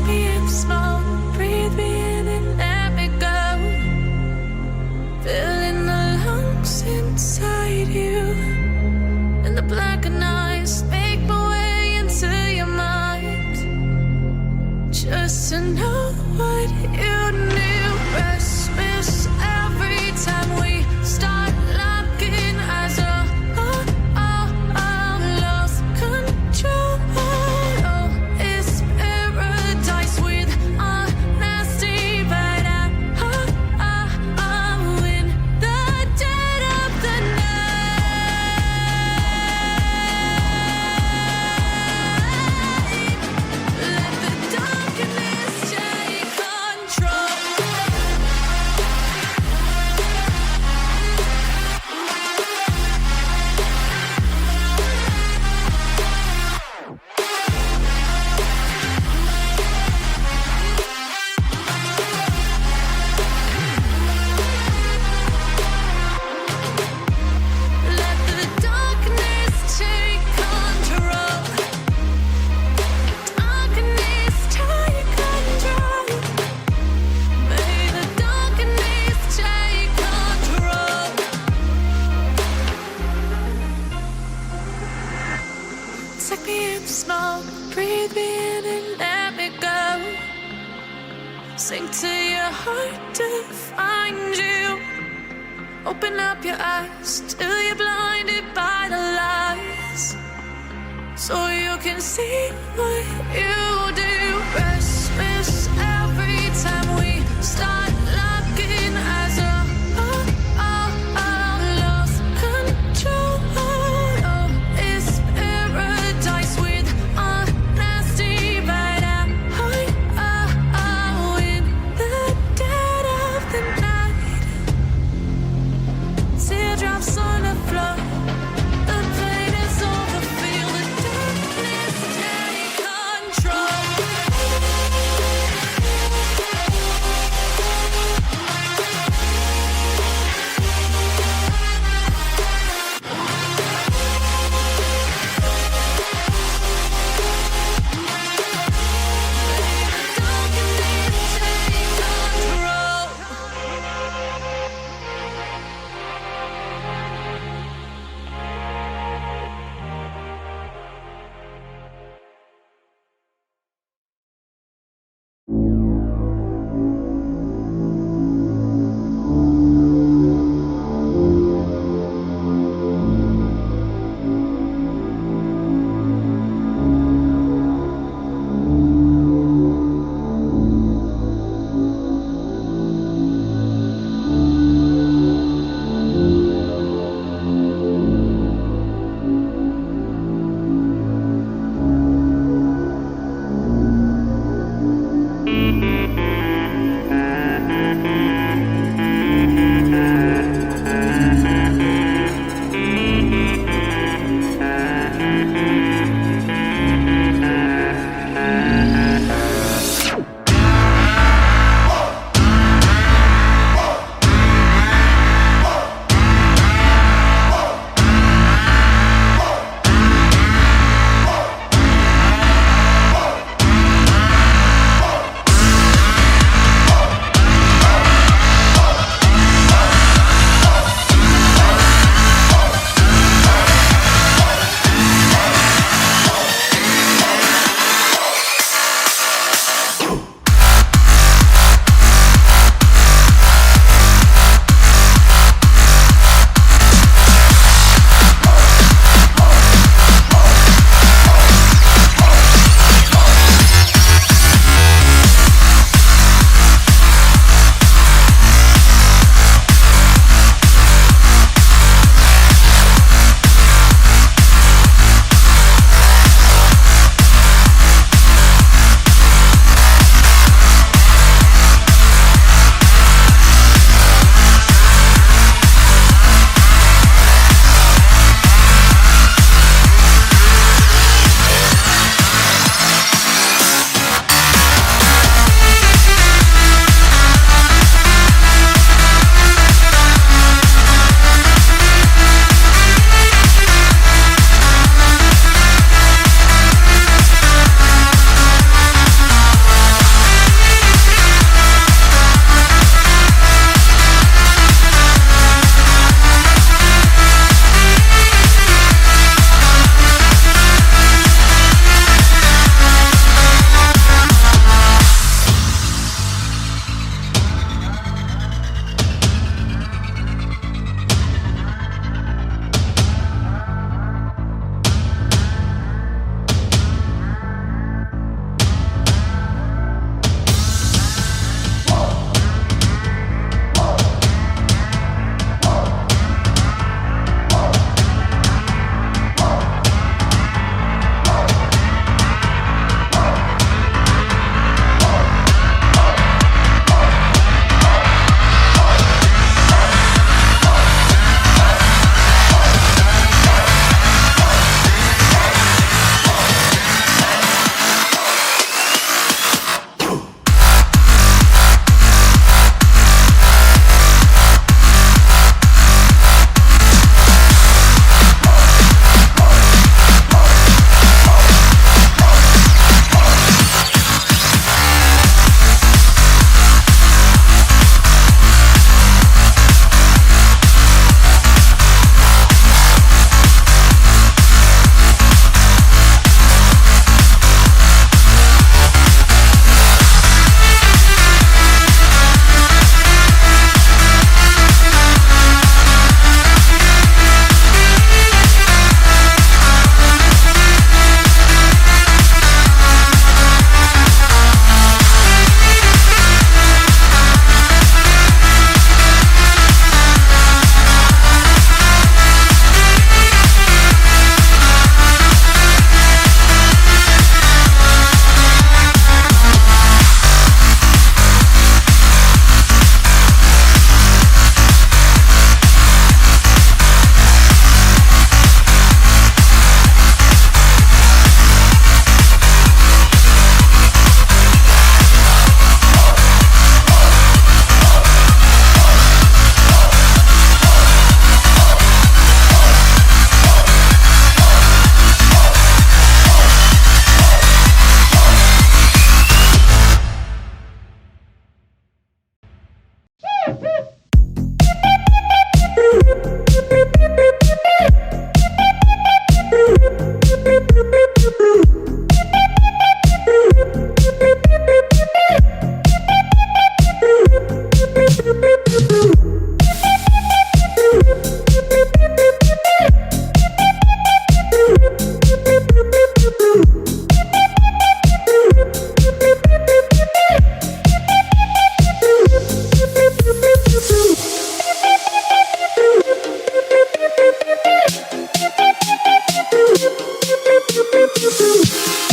me in smoke, breathe me in and let me go. Filling the lungs inside you, and the blackened eyes make my way into your mind. Just to know what you knew. Restless every time we start locking eyes. Lost control. Oh, it's paradise with honesty, but I'm in the dead of the night. Let the darkness take control. Let the darkness take control. Darkness take control. May the darkness take control. Take me in smoke, breathe me in and let me go. Sink to your heart to find you. Open up your eyes till you're blinded by the lies, so you can see what you do. Restless every time we start locking eyes. Lost control. Oh, it's paradise with honesty, but I'm in the dead of the night. Teardrops on the floor. The pain is over. Feel the darkness take control. you.